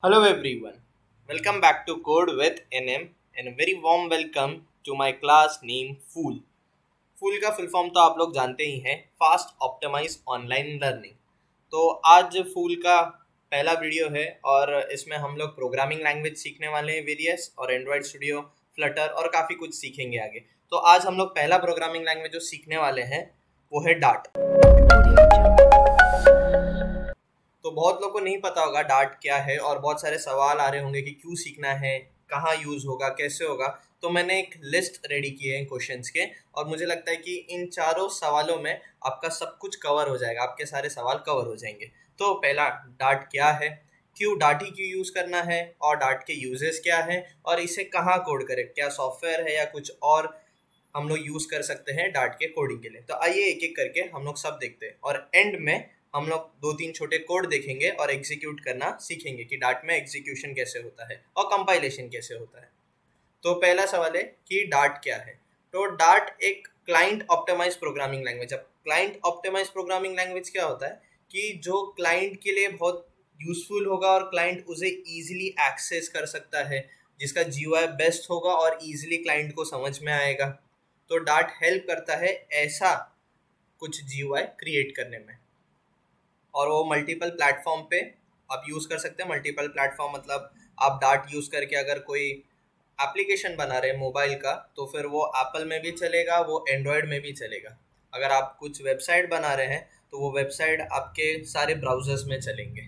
Hello everyone, welcome back to Code with NM and a very warm welcome to my class name Fool. फूल का full form तो आप लोग जानते ही हैं, fast optimise online learning. तो आज फूल का पहला वीडियो है और इसमें हम लोग प्रोग्रामिंग लैंग्वेज सीखने वाले हैं वेरियस और एंड्रॉयड स्टूडियो, फ्लटर और काफ़ी कुछ सीखेंगे आगे। तो आज हम लोग पहला प्रोग्रामिंग लैंग्वेज जो सीखने वाले हैं वो है डार्ट। तो बहुत लोगों को नहीं पता होगा डार्ट क्या है और बहुत सारे सवाल आ रहे होंगे कि क्यों सीखना है, कहाँ यूज़ होगा, कैसे होगा। तो मैंने एक लिस्ट रेडी की है इन क्वेश्चंस के और मुझे लगता है कि इन चारों सवालों में आपका सब कुछ कवर हो जाएगा, आपके सारे सवाल कवर हो जाएंगे। तो पहला, डार्ट क्या है, क्यों डार्ट ही क्यों यूज़ करना है और डार्ट के यूजेस क्या हैं और इसे कहाँ कोड करें, क्या सॉफ्टवेयर है या कुछ और हम लोग यूज़ कर सकते हैं डार्ट के कोडिंग के लिए। तो आइए एक एक करके हम लोग सब देखते हैं और एंड में हम लोग दो तीन छोटे कोड देखेंगे और एग्जीक्यूट करना सीखेंगे कि डार्ट में एग्जीक्यूशन कैसे होता है और कंपाइलेशन कैसे होता है। तो पहला सवाल है कि डार्ट क्या है। तो डार्ट एक क्लाइंट ऑप्टिमाइज प्रोग्रामिंग लैंग्वेज। अब क्लाइंट ऑप्टिमाइज प्रोग्रामिंग लैंग्वेज क्या होता है कि जो क्लाइंट के लिए बहुत यूजफुल होगा और क्लाइंट उसे ईजिली एक्सेस कर सकता है, जिसका जीयूआई बेस्ट होगा और ईजिली क्लाइंट को समझ में आएगा। तो डार्ट हेल्प करता है ऐसा कुछ जीयूआई क्रिएट करने में और वो मल्टीपल प्लेटफॉर्म पे आप यूज़ कर सकते हैं। मल्टीपल प्लेटफॉर्म मतलब आप डार्ट यूज़ करके अगर कोई एप्लीकेशन बना रहे हैं मोबाइल का तो फिर वो एप्पल में भी चलेगा, वो एंड्रॉयड में भी चलेगा। अगर आप कुछ वेबसाइट बना रहे हैं तो वो वेबसाइट आपके सारे ब्राउजर्स में चलेंगे।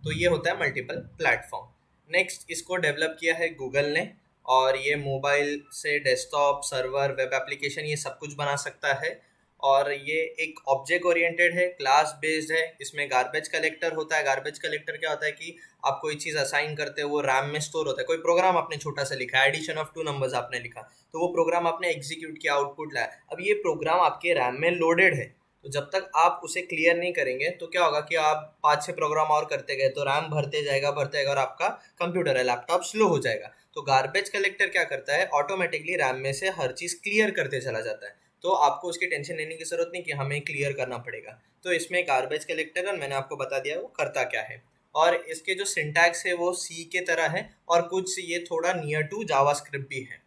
तो ये होता है मल्टीपल प्लेटफॉर्म। नेक्स्ट, इसको डेवलप किया है गूगल ने और ये मोबाइल से डेस्कटॉप, सर्वर, वेब एप्लीकेशन ये सब कुछ बना सकता है। और ये एक ऑब्जेक्ट ओरिएंटेड है, क्लास बेस्ड है। इसमें गार्बेज कलेक्टर होता है। गार्बेज कलेक्टर क्या होता है कि आप कोई चीज़ असाइन करते हो, वो रैम में स्टोर होता है। कोई प्रोग्राम आपने छोटा सा लिखा है, एडिशन ऑफ टू नंबर्स आपने लिखा, तो वो प्रोग्राम आपने एग्जीक्यूट किया, आउटपुट लाया। अब ये प्रोग्राम आपके रैम में लोडेड है, तो जब तक आप उसे क्लियर नहीं करेंगे तो क्या होगा कि आप 5-6 प्रोग्राम और करते गए तो रैम भरते जाएगा और आपका कंप्यूटर है, लैपटॉप स्लो हो जाएगा। तो गार्बेज कलेक्टर क्या करता है, ऑटोमेटिकली रैम में से हर चीज़ क्लियर करते चला जाता है। तो आपको उसकी टेंशन लेने की ज़रूरत नहीं कि हमें क्लियर करना पड़ेगा। तो इसमें गार्बेज कलेक्टर और मैंने आपको बता दिया वो करता क्या है। और इसके जो सिंटैक्स है वो सी के तरह है और कुछ ये थोड़ा नियर टू जावास्क्रिप्ट भी है।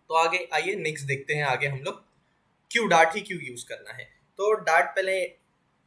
तो आगे आइए नेक्स्ट देखते हैं। आगे हम लोग क्यों डार्ट ही क्यों यूज़ करना है। तो डार्ट पहले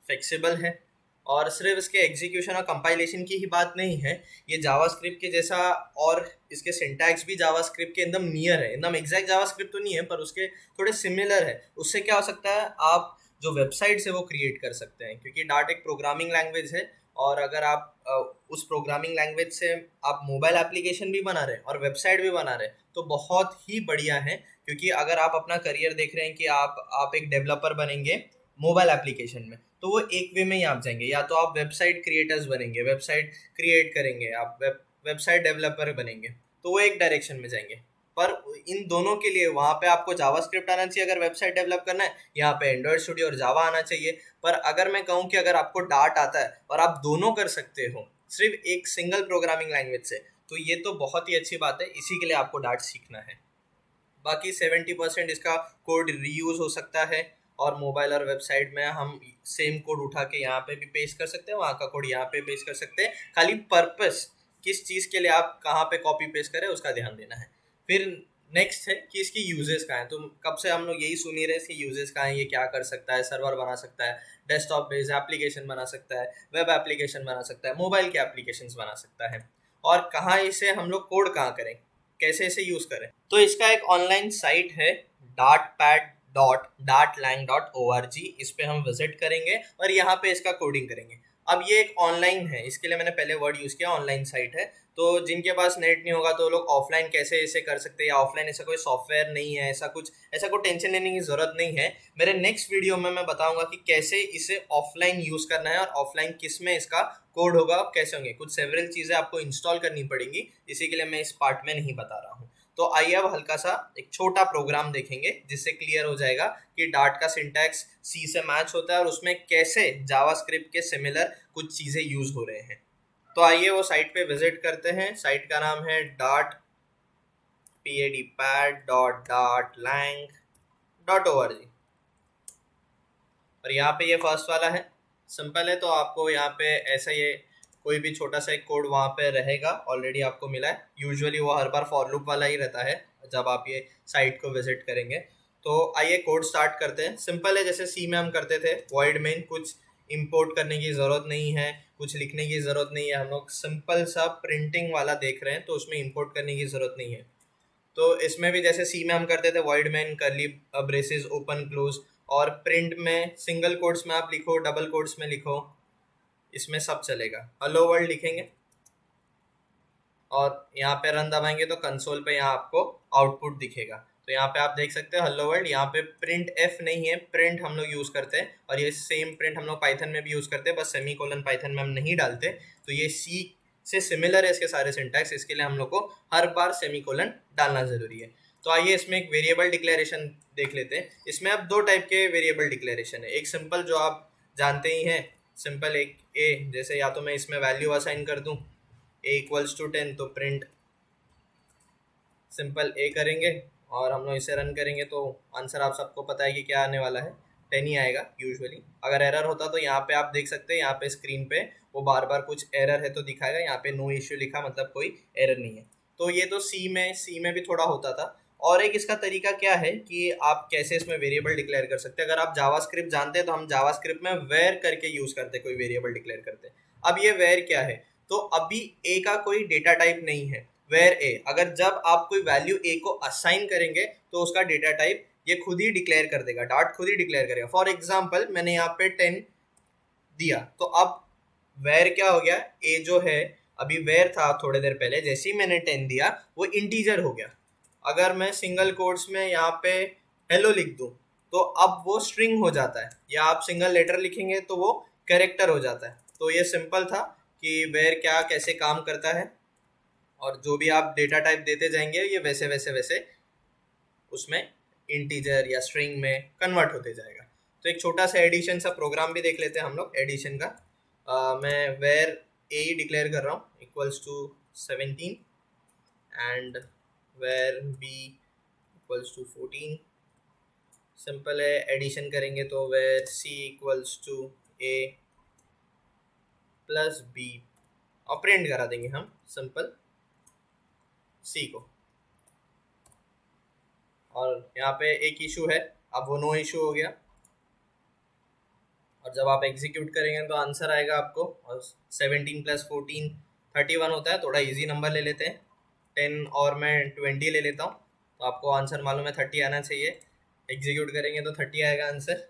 फ्लेक्सिबल है और सिर्फ इसके एग्जीक्यूशन और कंपाइलेशन की ही बात नहीं है, ये जावास्क्रिप्ट के जैसा और इसके सिंटैक्स भी जावास्क्रिप्ट के एकदम नियर है। एकदम एग्जैक्ट जावास्क्रिप्ट तो नहीं है पर उसके थोड़े सिमिलर है। उससे क्या हो सकता है, आप जो वेबसाइट है वो क्रिएट कर सकते हैं क्योंकि डार्ट एक प्रोग्रामिंग लैंग्वेज है। और अगर आप उस प्रोग्रामिंग लैंग्वेज से आप मोबाइल एप्लीकेशन भी बना रहे हैं और वेबसाइट भी बना रहे हैं तो बहुत ही बढ़िया है। क्योंकि अगर आप अपना करियर देख रहे हैं कि आप एक डेवलपर बनेंगे मोबाइल एप्लीकेशन में, तो वो एक वे में ही आप जाएंगे। या तो आप वेबसाइट क्रिएटर्स बनेंगे, वेबसाइट क्रिएट करेंगे, आप वेबसाइट डेवलपर बनेंगे, तो वो एक डायरेक्शन में जाएंगे। पर इन दोनों के लिए वहाँ पे आपको जावास्क्रिप्ट आना चाहिए अगर वेबसाइट डेवलप करना है, यहाँ पे एंड्रॉयड स्टूडियो और जावा आना चाहिए। पर अगर मैं कहूँ कि अगर आपको डार्ट आता है और आप दोनों कर सकते हो सिर्फ एक सिंगल प्रोग्रामिंग लैंग्वेज से, तो ये तो बहुत ही अच्छी बात है। इसी के लिए आपको डार्ट सीखना है। बाकी 70% इसका कोड रीयूज हो सकता है और मोबाइल और वेबसाइट में हम सेम कोड उठा के यहाँ पे भी पेस्ट कर सकते हैं, वहाँ का कोड यहाँ पे पेस्ट कर सकते हैं। खाली पर्पस किस चीज़ के लिए आप कहाँ पे कॉपी पेस्ट करें उसका ध्यान देना है। फिर नेक्स्ट है कि इसकी यूजेस कहाँ हैं। तो कब से हम लोग यही सुन ही रहे हैं इसकी यूजेस कहाँ हैं, ये क्या कर सकता है। सर्वर बना सकता है, डेस्कटॉप बेस्ड एप्लीकेशन बना सकता है, वेब एप्लीकेशन बना सकता है, मोबाइल के एप्लीकेशन बना सकता है। और कहाँ इसे हम लोग कोड कहाँ करें, कैसे इसे यूज़ करें। तो इसका एक ऑनलाइन साइट है dartpad.dartlang.org। इस पे हम विजिट करेंगे और यहाँ पे इसका कोडिंग करेंगे। अब ये एक ऑनलाइन है, इसके लिए मैंने पहले वर्ड यूज़ किया, ऑनलाइन साइट है। तो जिनके पास नेट नहीं होगा तो लोग ऑफलाइन कैसे इसे कर सकते हैं, या ऑफलाइन ऐसा कोई सॉफ्टवेयर नहीं है, ऐसा कोई टेंशन लेने की ज़रूरत नहीं है। मेरे नेक्स्ट वीडियो में मैं बताऊंगा कि कैसे इसे ऑफलाइन यूज़ करना है और ऑफलाइन किस में इसका कोड होगा, कैसे होंगे। कुछ सेवरल चीज़ें आपको इंस्टॉल करनी पड़ेंगी, इसी के लिए मैं इस पार्ट में नहीं बता रहा हूँ। तो आइए अब हल्का सा एक छोटा प्रोग्राम देखेंगे जिससे क्लियर हो जाएगा कि डार्ट का सिंटैक्स सी से मैच होता है और उसमें कैसे जावास्क्रिप्ट के सिमिलर कुछ चीज़ें यूज हो रहे हैं। तो आइए वो साइट पे विजिट करते हैं। साइट का नाम है dartpad.dartlang.org और यहाँ पे ये फर्स्ट वाला है, सिंपल है। तो आपको यहाँ पे ऐसा ये कोई भी छोटा सा एक कोड वहाँ पे रहेगा, ऑलरेडी आपको मिला है। यूजुअली वो हर बार फॉर लूप वाला ही रहता है जब आप ये साइट को विजिट करेंगे। तो आइए कोड स्टार्ट करते हैं। सिंपल है, जैसे सी में हम करते थे, वॉइड मेन, कुछ इंपोर्ट करने की ज़रूरत नहीं है, कुछ लिखने की ज़रूरत नहीं है। हम लोग सिंपल सा प्रिंटिंग वाला देख रहे हैं तो उसमें इंपोर्ट करने की ज़रूरत नहीं है। तो इसमें भी जैसे सी में हम करते थे, void main, curly braces, open close, और प्रिंट में सिंगल कोट्स में आप लिखो, डबल कोट्स में लिखो, इसमें सब चलेगा। हेलो वर्ल्ड लिखेंगे और यहाँ पे रन दबाएंगे तो कंसोल पे यहाँ आपको आउटपुट दिखेगा। तो यहाँ पे आप देख सकते हो हेलो वर्ल्ड। यहाँ पे प्रिंट एफ नहीं है, प्रिंट हम लोग यूज़ करते हैं, और ये सेम प्रिंट हम लोग पाइथन में भी यूज़ करते हैं, बस सेमी कोलन पाइथन में हम नहीं डालते। तो ये सी से सिमिलर है इसके सारे सिंटैक्स, इसके लिए हम लोग को हर बार सेमी कोलन डालना ज़रूरी है। तो आइए इसमें एक वेरिएबल डिक्लेरेशन देख लेते हैं। इसमें अब दो टाइप के वेरिएबल डिक्लेरेशन है। एक सिंपल जो आप जानते ही हैं, सिंपल एक ए, जैसे या तो मैं इसमें वैल्यू असाइन कर दूं a इक्वल्स टू 10, तो प्रिंट सिंपल a करेंगे और हम लोग इसे रन करेंगे तो आंसर आप सबको पता है कि क्या आने वाला है, 10 ही आएगा यूजुअली। अगर एरर होता तो यहाँ पे आप देख सकते हैं, यहाँ पे स्क्रीन पे वो बार बार कुछ एरर है तो दिखाएगा, यहाँ पे नो इश्यू लिखा मतलब कोई एरर नहीं है। तो ये तो सी में भी थोड़ा होता था। और एक इसका तरीका क्या है कि आप कैसे इसमें वेरिएबल डिक्लेयर कर सकते हैं। अगर आप जावास्क्रिप्ट जानते हैं तो हम जावास्क्रिप्ट में वेयर करके यूज करते हैं, कोई वेरिएबल डिक्लेयर करते हैं। अब ये वेयर क्या है, तो अभी ए का कोई डेटा टाइप नहीं है, वेयर ए। अगर जब आप कोई वैल्यू ए को असाइन करेंगे तो उसका डेटा टाइप ये खुद ही डिक्लेयर कर देगा, डाट खुद ही डिक्लेयर करेगा। फॉर एग्जाम्पल मैंने यहाँ पे 10 दिया, तो अब वेयर क्या हो गया, ए जो है अभी वेयर था थोड़ी देर पहले, जैसे ही मैंने 10 दिया वो इंटीजर हो गया। अगर मैं सिंगल कोट्स में यहाँ पे हेलो लिख दूँ तो अब वो स्ट्रिंग हो जाता है, या आप सिंगल लेटर लिखेंगे तो वो कैरेक्टर हो जाता है। तो ये सिंपल था कि वेयर क्या कैसे काम करता है, और जो भी आप डेटा टाइप देते जाएंगे ये वैसे वैसे वैसे उसमें इंटीजर या स्ट्रिंग में कन्वर्ट होते जाएगा। तो एक छोटा सा एडिशन सा प्रोग्राम भी देख लेते हैं हम लोग एडिशन का। मैं वेयर ए डिक्लेयर कर रहा हूँ equals to 17 and where B equals to 14। Simple है, एडिशन करेंगे तो where C equals to A plus B, और प्रिंट करा देंगे हम सिंपल सी को। और यहाँ पे एक इशू है, अब वो नो इशू हो गया, और जब आप एग्जीक्यूट करेंगे तो आंसर आएगा आपको, और 17 प्लस 14 31 होता है। थोड़ा इजी नंबर ले लेते हैं, 10 और मैं 20 ले लेता हूँ, तो आपको आंसर मालूम है 30 आना चाहिए। एग्जीक्यूट करेंगे तो 30 आएगा आंसर।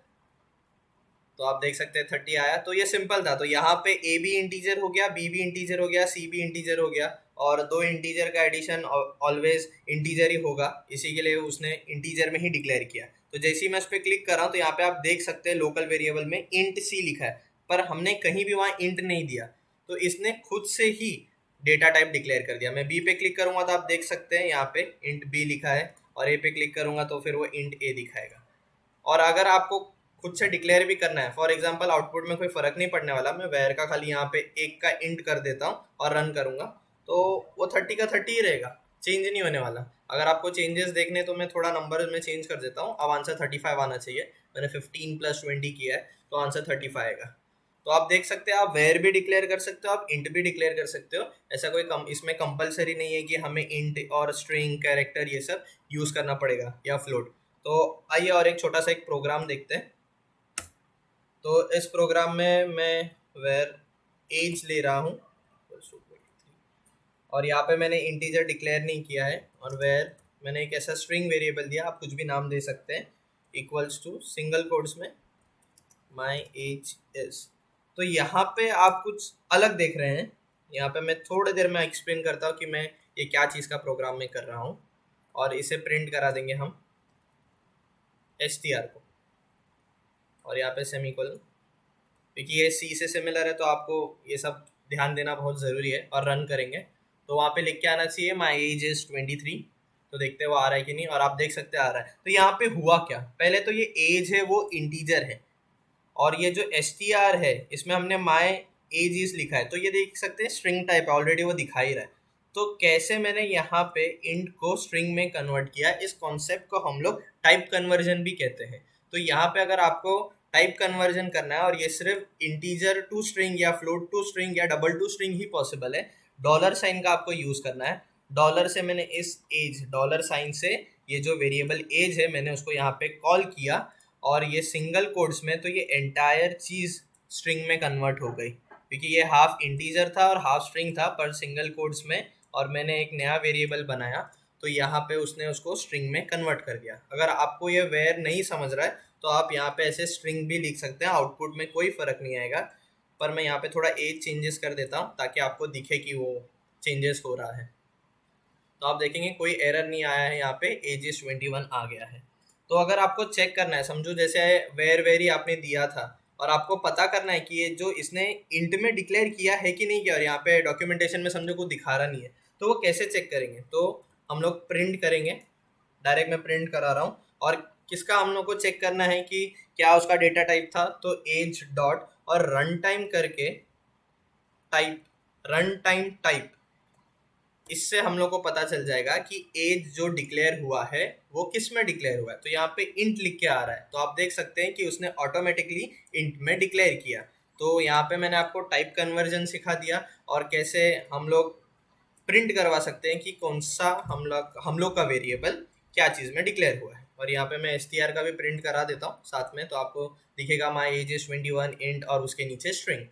तो आप देख सकते हैं 30 आया। तो ये सिंपल था। तो यहाँ पे ए भी इंटीजर हो गया, बी भी इंटीजर हो गया, सी भी इंटीजर हो गया, और दो इंटीजर का एडिशन ऑलवेज इंटीजर ही होगा, इसी के लिए उसने इंटीजर में ही डिक्लेयर किया। तो जैसे ही मैं उस पर क्लिक कर रहा हूँ तो यहाँ पे आप देख सकते हैं लोकल वेरिएबल में इंट सी लिखा है, पर हमने कहीं भी वहाँ इंट नहीं दिया, तो इसने खुद से ही डेटा टाइप डिक्लेयर कर दिया। मैं बी पे क्लिक करूँगा तो आप देख सकते हैं यहाँ पे इंट बी लिखा है, और ए पे क्लिक करूँगा तो फिर वो इंट ए दिखाएगा। और अगर आपको खुद से डिक्लेयर भी करना है, फॉर एग्जांपल आउटपुट में कोई फर्क नहीं पड़ने वाला, मैं वेयर का खाली यहाँ पे एक का इंट कर देता हूँ और रन करूँगा तो वो 30 का 30 ही रहेगा, चेंज नहीं होने वाला। अगर आपको चेंजेस देखने तो मैं थोड़ा नंबर में चेंज कर देता हूँ। अब आंसर 35 आना चाहिए, मैंने 15 प्लस 20 किया है तो आंसर 35 आएगा। तो आप देख सकते हैं, आप वेयर भी डिक्लेयर कर सकते हो, आप इंट भी डिक्लेयर कर सकते हो। ऐसा कोई इसमें कंपलसरी नहीं है कि हमें इंट और स्ट्रिंग, कैरेक्टर ये सब यूज़ करना पड़ेगा या फ्लोट। तो आइए और एक छोटा सा एक प्रोग्राम देखते हैं। तो इस प्रोग्राम में मैं वेयर एज ले रहा हूँ, और यहाँ पे मैंने इंटीजर डिक्लेयर नहीं किया है, और वेयर मैंने एक ऐसा स्ट्रिंग वेरिएबल दिया, आप कुछ भी नाम दे सकते हैं, इक्वल्स टू सिंगल कोट्स में माई एज इज। तो यहाँ पे आप कुछ अलग देख रहे हैं। यहाँ पे मैं थोड़ी देर में एक्सप्लेन करता हूँ कि मैं ये क्या चीज़ का प्रोग्राम में कर रहा हूँ, और इसे प्रिंट करा देंगे हम str को, और यहाँ पे सेमीकोलन, क्योंकि ये सी से सिमिलर है तो आपको ये सब ध्यान देना बहुत ज़रूरी है। और रन करेंगे तो वहाँ पे लिख के आना चाहिए माई एज इज 23। तो देखते हैं वो आ रहा है कि नहीं, और आप देख सकते हैं आ रहा है। तो यहाँ पे हुआ क्या, पहले तो ये एज है वो इंटीजर है, और ये जो str है इसमें हमने माई एज इज लिखा है, तो ये देख सकते हैं स्ट्रिंग टाइप है, ऑलरेडी वो दिखा ही रहा है। तो कैसे मैंने यहाँ पे इंट को स्ट्रिंग में कन्वर्ट किया, इस कॉन्सेप्ट को हम लोग टाइप कन्वर्जन भी कहते हैं। तो यहाँ पे अगर आपको टाइप कन्वर्जन करना है और ये सिर्फ इंटीजर टू स्ट्रिंग या फ्लोट टू स्ट्रिंग या डबल टू स्ट्रिंग ही पॉसिबल है। डॉलर साइन का आपको यूज करना है। डॉलर से मैंने इस एज डॉलर साइन से ये जो वेरिएबल एज है मैंने उसको यहाँ पे कॉल किया और ये सिंगल कोड्स में तो ये एंटायर चीज स्ट्रिंग में कन्वर्ट हो गई, क्योंकि ये हाफ इंटीजर था और हाफ स्ट्रिंग था पर सिंगल कोड्स में, और मैंने एक नया वेरिएबल बनाया तो यहाँ पे उसने उसको स्ट्रिंग में कन्वर्ट कर दिया। अगर आपको ये वेर नहीं समझ रहा है तो आप यहाँ पे ऐसे स्ट्रिंग भी लिख सकते हैं, आउटपुट में कोई फर्क नहीं आएगा। पर मैं यहाँ पे थोड़ा एज चेंजेस कर देता हूँ ताकि आपको दिखे कि वो चेंजेस हो रहा है। तो आप देखेंगे कोई एरर नहीं आया है, यहाँ पे एज इज 21 आ गया है। तो अगर आपको चेक करना है, समझो जैसे वेर वेरी आपने दिया था और आपको पता करना है कि ये जो इसने इंट में डिक्लेयर किया है कि नहीं किया, और यहाँ पे डॉक्यूमेंटेशन में समझो को दिखा रहा नहीं है, तो वो कैसे चेक करेंगे? तो हम लोग प्रिंट करेंगे, डायरेक्ट मैं प्रिंट करा रहा हूँ। और किसका हम लोग को चेक करना है कि क्या उसका डेटा टाइप था, तो एज डॉट और रन टाइम करके टाइप, रन टाइम टाइप, इससे हम लोग को पता चल जाएगा कि एज जो डिक्लेयर हुआ है वो किस में डिक्लेयर हुआ है। तो यहाँ पे इंट लिख के आ रहा है तो आप देख सकते हैं कि उसने ऑटोमेटिकली इंट में डिक्लेयर किया। तो यहाँ पे मैंने आपको टाइप कन्वर्जन सिखा दिया और कैसे हम लोग प्रिंट करवा सकते हैं कि कौन सा हम लोग का वेरिएबल क्या चीज़ में डिक्लेयर हुआ है। और यहाँ पे मैं str का भी प्रिंट करा देता हूँ साथ में, तो आपको दिखेगा माई एज इज 21 इंट और उसके नीचे स्ट्रिंग।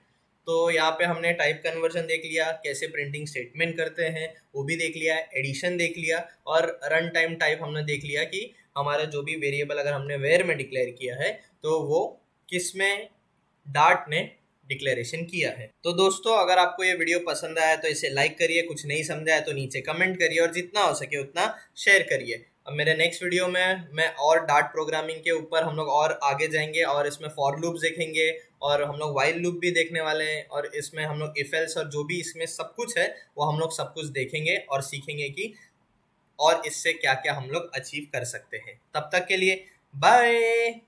तो यहाँ पे हमने टाइप कन्वर्जन देख लिया, कैसे प्रिंटिंग स्टेटमेंट करते हैं वो भी देख लिया, एडिशन देख लिया, और रन टाइम टाइप हमने देख लिया कि हमारा जो भी वेरिएबल अगर हमने वेयर में डिक्लेयर किया है तो वो किस में डार्ट ने डिक्लेरेशन किया है। तो दोस्तों अगर आपको ये वीडियो पसंद आया तो इसे लाइक करिए, कुछ नहीं समझा है तो नीचे कमेंट करिए और जितना हो सके उतना शेयर करिए। अब मेरे नेक्स्ट वीडियो में मैं और डार्ट प्रोग्रामिंग के ऊपर हम लोग और आगे जाएंगे और इसमें फॉर लूप्स देखेंगे और हम लोग वाइल लूप भी देखने वाले हैं, और इसमें हम लोग इफ एल्स और जो भी इसमें सब कुछ है वो हम लोग सब कुछ देखेंगे और सीखेंगे कि और इससे क्या क्या हम लोग अचीव कर सकते हैं। तब तक के लिए बाय।